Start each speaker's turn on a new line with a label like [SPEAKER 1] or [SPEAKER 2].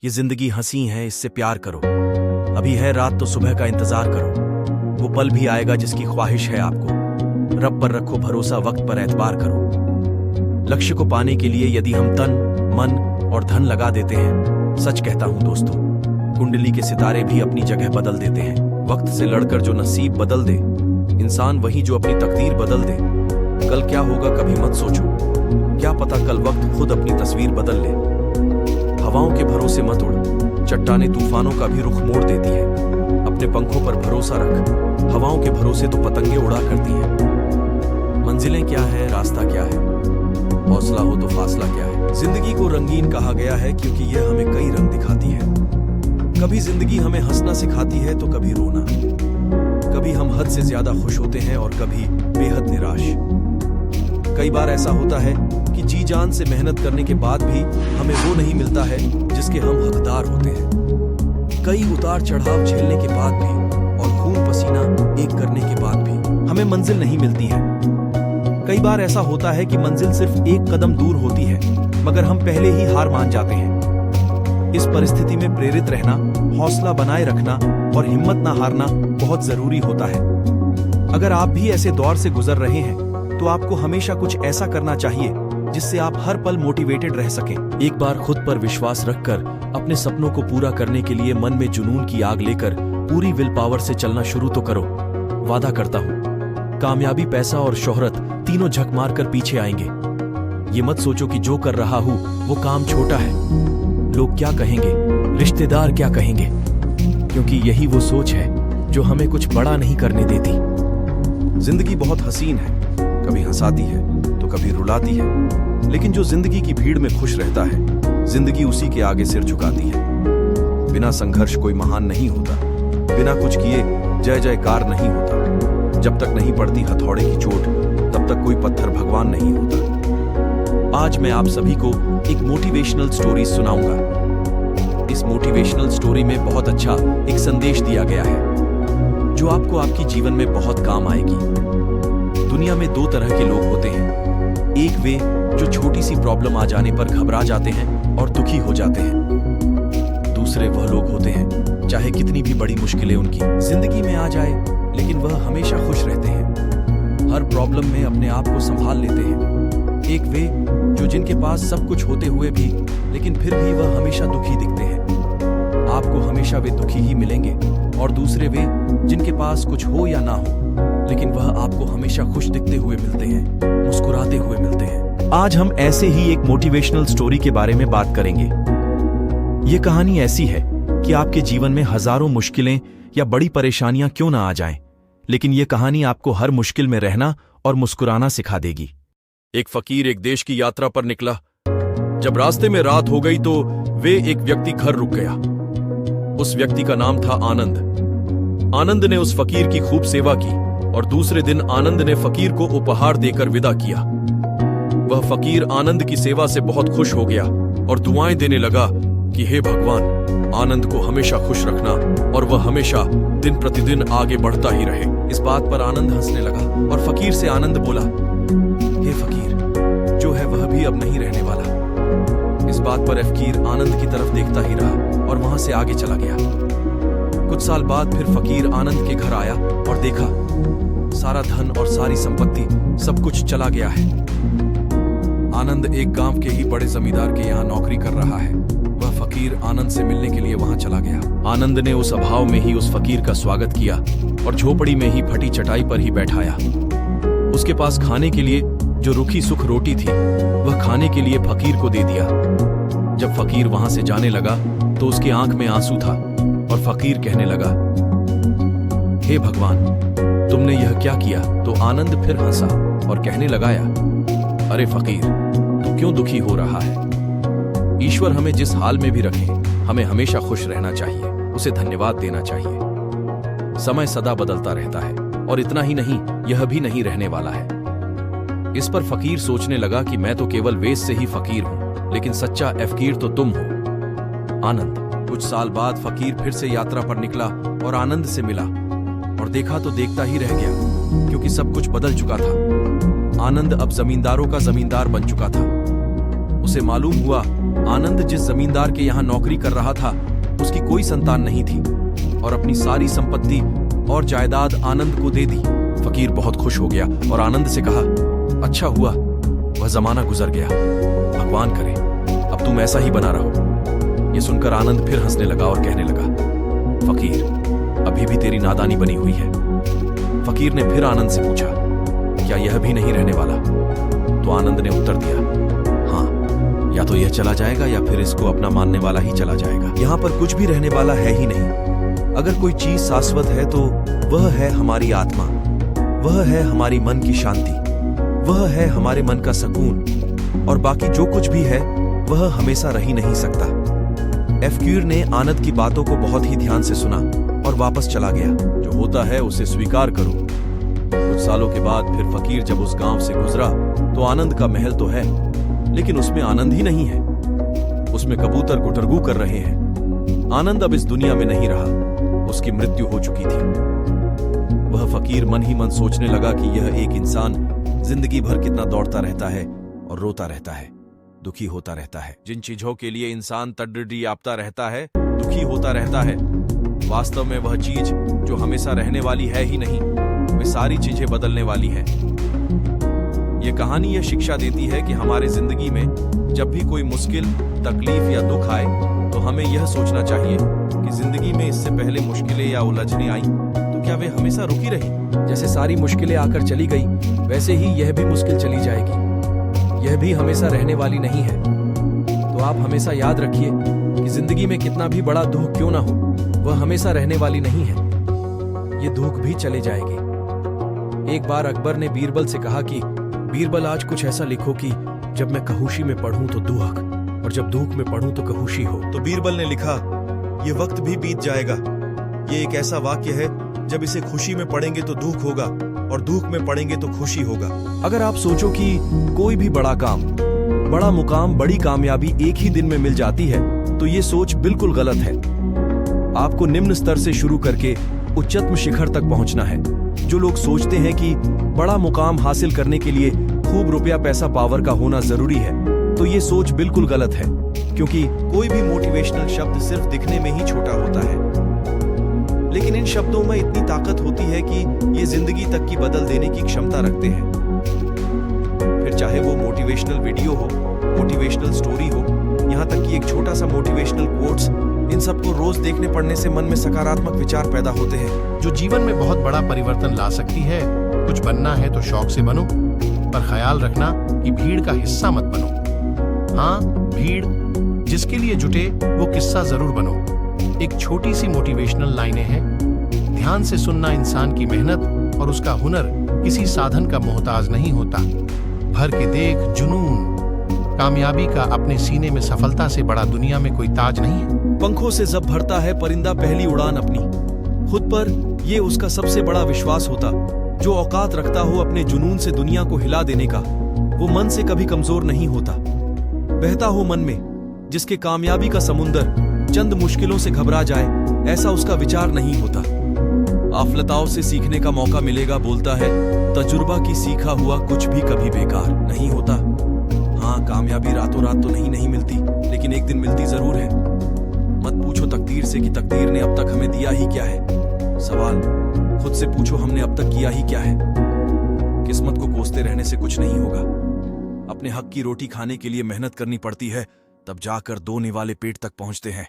[SPEAKER 1] ये जिंदगी हंसी है, इससे प्यार करो। अभी है रात तो सुबह का इंतजार करो। वो पल भी आएगा जिसकी ख्वाहिश है आपको। रब पर रखो भरोसा, वक्त पर एतबार करो। लक्ष्य को पाने के लिए यदि हम तन, मन और धन लगा देते हैं, सच कहता हूं दोस्तों, कुंडली के सितारे भी अपनी जगह बदल देते हैं। वक्त से लड़कर जो नसीब बदल दे, इंसान वही जो अपनी तकदीर बदल दे। कल क्या होगा कभी मत सोचो, क्या पता कल वक्त खुद अपनी तस्वीर बदल ले। हवाओं के भरोसे मत उड़, चट्टाने तूफानों का भी रुख मोड़ देती है। अपने पंखों पर भरोसा रख, हवाओं के भरोसे तो पतंगे उड़ा करती हैं। मंजिलें क्या है, रास्ता क्या है, हौसला हो तो फासला क्या है। जिंदगी को रंगीन कहा गया है क्योंकि यह हमें कई रंग दिखाती है। कभी जिंदगी हमें हंसना सिखाती है तो कभी रोना। कभी हम हद से ज्यादा खुश होते हैं और कभी बेहद निराश। कई बार ऐसा होता है कि जी जान से मेहनत करने के बाद भी हमें वो नहीं मिलता है जिसके हम हकदार होते हैं। कई उतार चढ़ाव झेलने के बाद भी और खून पसीना एक करने के बाद भी हमें मंजिल नहीं मिलती है। कई बार ऐसा होता है कि मंजिल सिर्फ एक कदम दूर होती है, मगर हम पहले ही हार मान जाते हैं। इस परिस्थिति में प्रेरित रहना, हौसला बनाए रखना और हिम्मत ना हारना बहुत जरूरी होता है। अगर आप भी ऐसे दौर से गुजर रहे हैं तो आपको हमेशा कुछ ऐसा करना चाहिए जिससे आप हर पल मोटिवेटेड रह सकें। एक बार खुद पर विश्वास रखकर अपने सपनों को पूरा करने के लिए मन में जुनून की आग लेकर पूरी विल पावर से चलना शुरू तो करो। वादा करता हूं, कामयाबी, पैसा और शोहरत तीनों झक मार कर पीछे आएंगे। ये मत सोचो कि जो कर रहा हूं वो काम छोटा है, लोग क्या कहेंगे, रिश्तेदार क्या कहेंगे, क्योंकि यही वो सोच है जो हमें कुछ बड़ा नहीं करने देती। जिंदगी बहुत हसीन है, कभी हंसाती है तो कभी रुलाती है, लेकिन जो जिंदगी की भीड़ में खुश रहता है, जिंदगी उसी के आगे सिर झुकाती है। बिना संघर्ष कोई महान नहीं होता, बिना कुछ किए जय जयकार नहीं होता। जब तक नहीं पड़ती हथौड़े की चोट, तब तक कोई पत्थर भगवान नहीं होता। आज मैं आप सभी को एक मोटिवेशनल स्टोरी सुनाऊंगा। इस मोटिवेशनल स्टोरी में बहुत अच्छा एक संदेश दिया गया है जो आपको आपकी जीवन में बहुत काम आएगी। दुनिया में दो तरह के लोग होते हैं। एक वे जो छोटी सी प्रॉब्लम आ जाने पर घबरा जाते हैं और दुखी हो जाते हैं। दूसरे वह लोग होते हैं चाहे कितनी भी बड़ी मुश्किलें उनकी जिंदगी में आ जाए, लेकिन वह हमेशा खुश रहते हैं, हर प्रॉब्लम में अपने आप को संभाल लेते हैं। एक वे जो जिनके पास सब कुछ होते हुए भी लेकिन फिर भी वह हमेशा दुखी दिखते हैं। आपको हमेशा वे दुखी ही मिलेंगे। और दूसरे वे जिनके पास कुछ हो या ना हो, लेकिन वह आपको हमेशा खुश दिखते हुए मिलते हैं, मुस्कुराते हुए मिलते हैं। आज हम ऐसे ही एक मोटिवेशनल स्टोरी के बारे में बात करेंगे। ये कहानी ऐसी है कि आपके जीवन में हजारों मुश्किलें या बड़ी परेशानियां क्यों ना आ जाएं, लेकिन ये कहानी आपको हर मुश्किल में रहना और मुस्कुराना सिखा देगी। एक फकीर एक देश की यात्रा पर निकला। जब रास्ते में रात हो गई तो वे एक व्यक्ति घर रुक गया। उस व्यक्ति का नाम था आनंद। आनंद ने उस फकीर की खूब सेवा की और दूसरे दिन आनंद ने फकीर को उपहार देकर विदा किया। वह फकीर आनंद की सेवा से बहुत खुश हो गया और दुआएं देने लगा कि हे भगवान, आनंद को हमेशा खुश रखना और वह हमेशा दिन प्रतिदिन आगे बढ़ता ही रहे। इस बात पर आनंद हंसने लगा और फकीर से आनंद बोला, हे फकीर, जो है वह भी अब नहीं रहने वाला। इस बात पर फकीर आनंद की तरफ देखता ही रहा और वहां से आगे चला गया। कुछ साल बाद फिर फकीर आनंद के घर आया और देखा सारा धन और सारी संपत्ति सब कुछ चला गया है। आनंद एक गांव के ही बड़े जमींदार के यहाँ नौकरी कर रहा है। वह फकीर आनंद से मिलने के लिए वहां चला गया। आनंद ने उस अभाव में ही उस फकीर का स्वागत किया और झोपड़ी में ही फटी चटाई पर ही बैठाया। उसके पास खाने के लिए जो रूखी सुख रोटी थी, वह खाने के लिए फकीर को दे दिया। जब फकीर वहां से जाने लगा तो उसकी आंख में आंसू था और फकीर कहने लगा, हे भगवान, तुमने यह क्या किया? तो आनंद फिर हंसा और कहने लगाया, अरे फकीर, तू क्यों दुखी हो रहा है? ईश्वर हमें जिस हाल में भी रखे, हमें हमेशा खुश रहना चाहिए, उसे धन्यवाद देना चाहिए। समय सदा बदलता रहता है और इतना ही नहीं, यह भी नहीं रहने वाला है। इस पर फकीर सोचने लगा कि मैं तो केवल वेश से ही फकीर हूं, लेकिन सच्चा फकीर तो तुम हो आनंद। कुछ साल बाद फकीर फिर से यात्रा पर निकला और आनंद से मिला और देखा तो देखता ही रह गया, क्योंकि सब कुछ बदल चुका था। आनंद अब जमींदारों का जमींदार बन चुका था। उसे मालूम हुआ आनंद जिस जमींदार के यहाँ नौकरी कर रहा था उसकी कोई संतान नहीं थी और अपनी सारी संपत्ति और जायदाद आनंद को दे दी। फकीर बहुत खुश हो गया और आनंद से कहा, अच्छा हुआ वह जमाना गुजर गया, भगवान करे अब तुम ऐसा ही बना रहो। ये सुनकर आनंद फिर हंसने लगा और कहने लगा, फकीर अभी भी तेरी नादानी बनी हुई है। फकीर ने फिर आनंद से पूछा, क्या यह भी नहीं रहने वाला? तो आनंद ने उत्तर दिया, हाँ, या तो यह चला जाएगा या फिर इसको अपना मानने वाला ही चला जाएगा। यहाँ पर कुछ भी रहने वाला है ही नहीं। अगर कोई चीज शाश्वत है तो वह है हमारी आत्मा, वह है हमारी मन की शांति, वह है हमारे मन का सुकून, और बाकी जो कुछ भी है वह हमेशा रह ही नहीं सकता। फकीर ने आनंद की बातों को बहुत ही ध्यान से सुना और वापस चला गया। जो होता है उसे स्वीकार करो। कुछ सालों के बाद फिर फकीर जब उस गांव से गुजरा तो आनंद का महल तो है, लेकिन उसमें आनंद ही नहीं है। उसमें कबूतर गुटरगू कर रहे हैं। आनंद अब इस दुनिया में नहीं रहा, उसकी मृत्यु हो चुकी थी। वह फकीर मन ही मन सोचने लगा कि यह एक इंसान जिंदगी भर कितना दौड़ता रहता है और रोता रहता है, दुखी होता रहता है। जिन चीजों के लिए इंसान तड़फता रहता है, दुखी होता रहता है, वास्तव में वह चीज जो हमेशा रहने वाली है ही नहीं, वे सारी चीजें बदलने वाली हैं। यह कहानी यह शिक्षा देती है कि हमारे जिंदगी में जब भी कोई मुश्किल, तकलीफ या दुख आए तो हमें यह सोचना चाहिए कि जिंदगी में इससे पहले मुश्किलें या उलझने आई तो क्या वे हमेशा रुकी रही? जैसे सारी मुश्किलें आकर चली गई, वैसे ही यह भी मुश्किल चली जाएगी। यह भी हमेशा रहने वाली नहीं है। तो आप हमेशा याद रखिए कि जिंदगी में कितना भी बड़ा दुख क्यों ना हो, वह हमेशा रहने वाली नहीं है। ये दुख भी चले जाएंगे। एक बार अकबर ने बीरबल से कहा कि बीरबल आज कुछ ऐसा लिखो कि जब मैं कहुशी में पढ़ूं तो दुख, और जब दुख में पढ़ूं तो कहुशी हो। तो बीरबल ने लिखा, ये वक्त भी बीत जाएगा। ये एक ऐसा वाक्य है, जब इसे खुशी में पढ़ेंगे तो दुख होगा और दुख में पढ़ेंगे तो खुशी होगा। अगर आप सोचो कि कोई भी बड़ा काम, बड़ा मुकाम, बड़ी कामयाबी एक ही दिन में मिल जाती है तो ये सोच बिल्कुल गलत है। आपको निम्न स्तर से शुरू करके उच्चतम शिखर तक पहुंचना है। जो लोग सोचते हैं कि बड़ा मुकाम हासिल करने के लिए खूब रुपया, पैसा, पावर का होना जरूरी है, तो ये सोच बिल्कुल गलत है, क्योंकि कोई भी मोटिवेशनल शब्द सिर्फ दिखने में ही छोटा होता है, लेकिन इन शब्दों में इतनी ताकत होती है कि ये जिंदगी तक की बदल देने की क्षमता रखते हैं। फिर चाहे वो मोटिवेशनल वीडियो हो, मोटिवेशनल स्टोरी हो, यहाँ तक कि एक छोटा सा मोटिवेशनल कोट्स, इन सबको रोज देखने पढ़ने से मन में सकारात्मक विचार पैदा होते हैं,
[SPEAKER 2] जो जीवन में बहुत बड़ा परिवर्तन ला सकती है। कुछ बनना है तो शौक से बनो, पर ख्याल रखना कि भीड़ का हिस्सा मत बनो। हाँ, भीड़ जिसके लिए जुटे वो किस्सा जरूर बनो। एक छोटी सी मोटिवेशनल लाइनें हैं, ध्यान से सुनना इंसान की मेहनत और उसका हुनर किसी साधन का मोहताज नहीं होता। भर के देख जुनून, कामयाबी का अपने सीने में सफलता से बड़ा दुनिया में कोई ताज नहीं है।
[SPEAKER 1] पंखों से जब भरता है परिंदा पहली उड़ान अपनी, खुद पर ये उसका सबसे बड़ा विश्वास होता। जो औकात रखता हो अपने जुनून से दुनिया को हिला देने का, वो मन से कभी कमजोर नहीं होता। बहता हो मन में, जिसके कामयाबी का समुंदर चंद मुश्किलों से घबरा जाए, ऐसा उसका विचार नहीं होता। आफलताओं से सीखने का मौका मिलेगा, बोलता है तजुर्बा की सीखा हुआ कुछ भी कभी बेकार नहीं होता। हाँ, कामयाबी रातों रात तो नहीं मिलती, लेकिन एक दिन मिलती जरूर है। मत पूछो तकदीर से कि तकदीर ने अब तक हमें दिया ही क्या है। सवाल खुद से पूछो, हमने अब तक किया ही क्या है। किस्मत को कोसते रहने से कुछ नहीं होगा। अपने हक की रोटी खाने के लिए मेहनत करनी पड़ती है, तब जाकर दो निवाले पेट तक पहुंचते हैं।